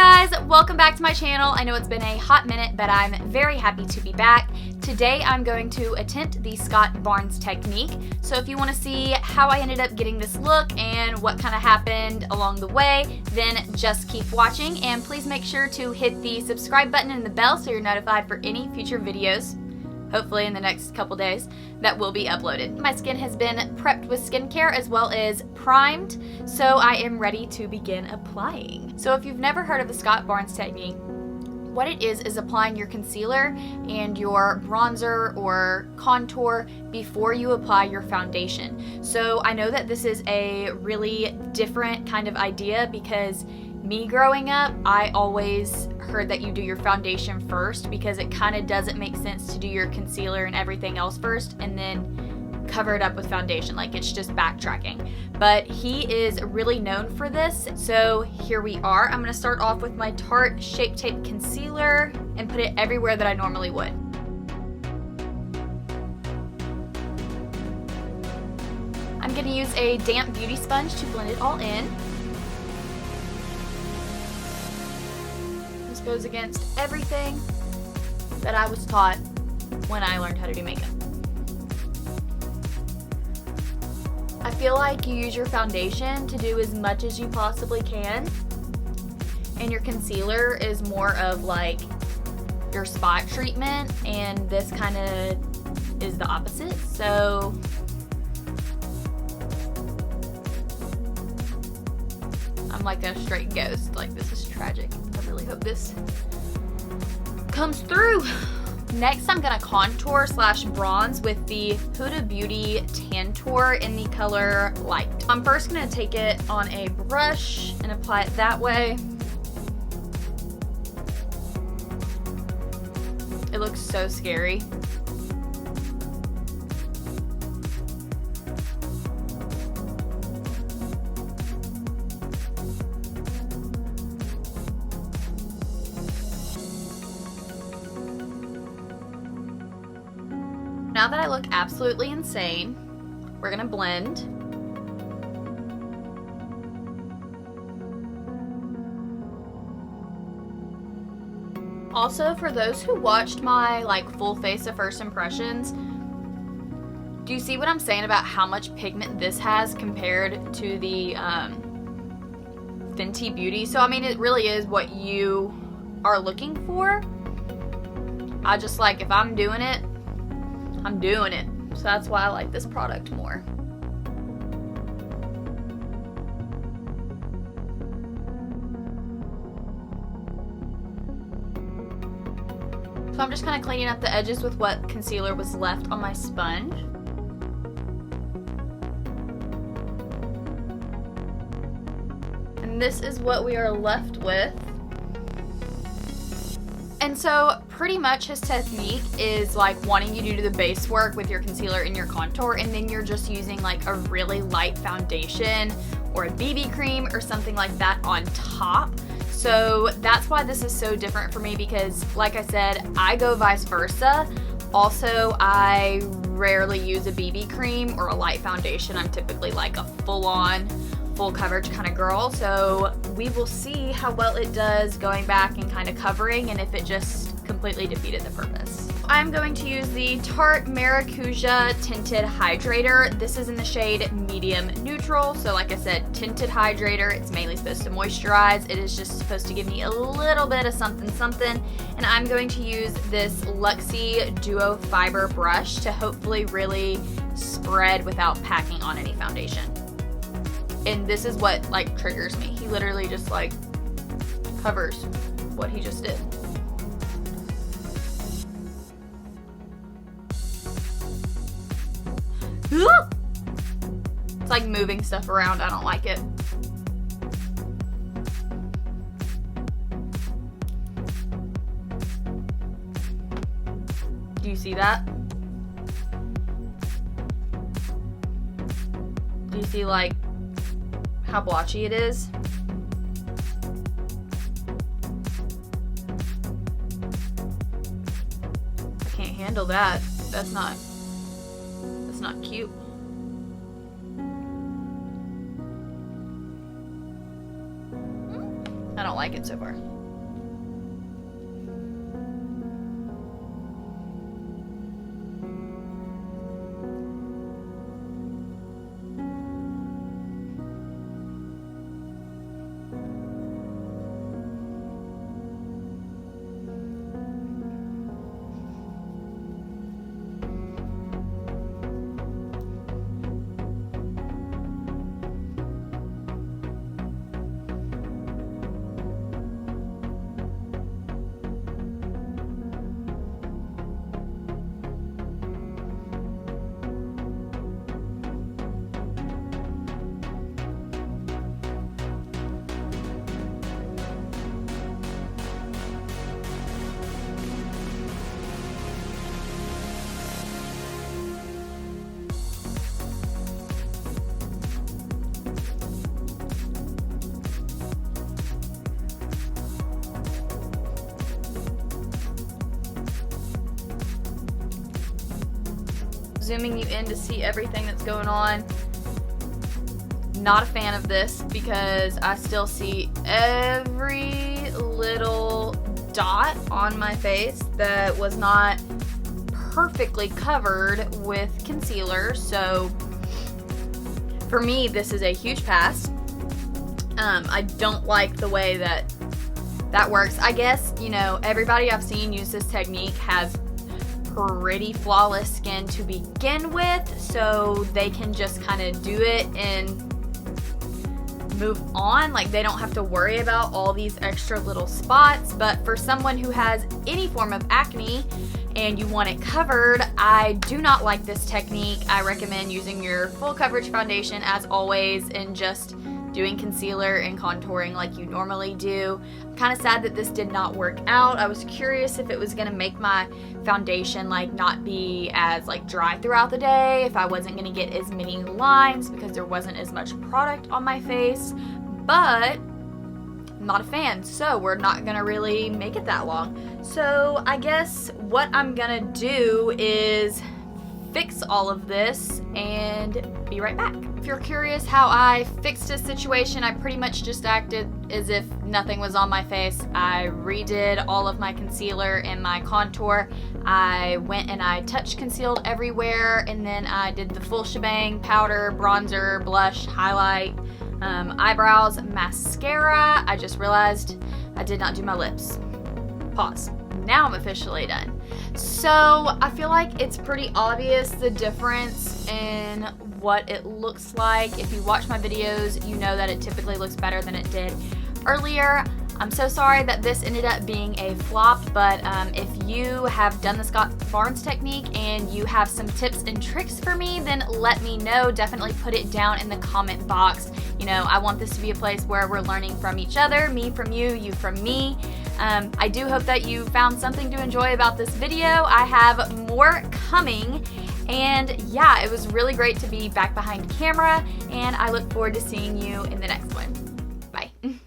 guys, welcome back to my channel. I know it's been a hot minute, but I'm very happy to be back. Today I'm going to attempt the Scott Barnes technique. So if you want to see how I ended up getting this look and what kind of happened along the way, then just keep watching, and please make sure to hit the subscribe button and the bell so you're notified for any future videos, hopefully in the next couple days, that will be uploaded. My skin has been prepped with skincare as well as primed, so I am ready to begin applying. So if you've never heard of the Scott Barnes technique, what it is applying your concealer and your bronzer or contour before you apply your foundation. So I know that this is a really different kind of idea because me growing up, I always heard that you do your foundation first because it kind of doesn't make sense to do your concealer and everything else first and then cover it up with foundation. Like, it's just backtracking. But he is really known for this, so here we are. I'm going to start off with my Tarte Shape Tape Concealer and put it everywhere that I normally would. I'm going to use a damp beauty sponge to blend it all in. This goes against everything that I was taught when I learned how to do makeup. I feel like you use your foundation to do as much as you possibly can, and your concealer is more of like your spot treatment, and this kind of is the opposite. So I'm like a straight ghost. Like, this is tragic. I really hope this comes through. Next, I'm gonna contour slash bronze with the Huda Beauty Tantour in the color Light. I'm first gonna take it on a brush and apply it that way. It looks so scary. Now that I look absolutely insane, we're gonna blend. Also, for those who watched my full face of first impressions, do you see what I'm saying about how much pigment this has compared to the Fenty Beauty? So I mean, it really is what you are looking for. I just like, if I'm doing it, I'm doing it. So that's why I like this product more. So I'm just kind of cleaning up the edges with what concealer was left on my sponge. And this is what we are left with. And so pretty much his technique is like wanting you to do the base work with your concealer and your contour, and then you're just using like a really light foundation or a BB cream or something like that on top. So that's why this is so different for me, because like I said, I go vice versa. Also, I rarely use a BB cream or a light foundation. I'm typically like a full-on, full coverage kind of girl. So we will see how well it does going back and kind of covering, and if it just completely defeated the purpose. I'm going to use the Tarte Maracuja Tinted Hydrator. This is in the shade Medium Neutral. So like I said, tinted hydrator. It's mainly supposed to moisturize. It is just supposed to give me a little bit of something something. And I'm going to use this Luxie Duo Fiber brush to hopefully really spread without packing on any foundation. And this is what like triggers me. He literally just like covers what he just did. It's like moving stuff around. I don't like it. Do you see that? Do you see like how blotchy it is? I can't handle that. That's not cute. like it so far. Zooming you in to see everything that's going on. Not a fan of this because I still see every little dot on my face that was not perfectly covered with concealer. So for me, this is a huge pass. I don't like the way that works. I guess, you know, everybody I've seen use this technique has pretty flawless skin to begin with, so they can just kind of do it and move on. Like, they don't have to worry about all these extra little spots. But for someone who has any form of acne and you want it covered, I do not like this technique. I recommend using your full coverage foundation as always and just doing concealer and contouring like you normally do. I'm kind of sad that this did not work out. I was curious if it was gonna make my foundation like not be as like dry throughout the day, if I wasn't gonna get as many lines because there wasn't as much product on my face, but I'm not a fan, so we're not gonna really make it that long. So I guess what I'm gonna do is fix all of this and be right back. If you're curious how I fixed this situation, I pretty much just acted as if nothing was on my face. I redid all of my concealer and my contour. I went and I touch concealed everywhere, and then I did the full shebang: powder, bronzer, blush, highlight, eyebrows, mascara. I just realized I did not do my lips. Pause. Now I'm officially done. So I feel like it's pretty obvious the difference in what it looks like. If you watch my videos, you know that it typically looks better than it did earlier. I'm so sorry that this ended up being a flop, but if you have done the Scott Barnes technique and you have some tips and tricks for me, then let me know. Definitely put it down in the comment box. You know, I want this to be a place where we're learning from each other, me from you, you from me. I do hope that you found something to enjoy about this video. I have more coming, and yeah, it was really great to be back behind camera, and I look forward to seeing you in the next one. Bye.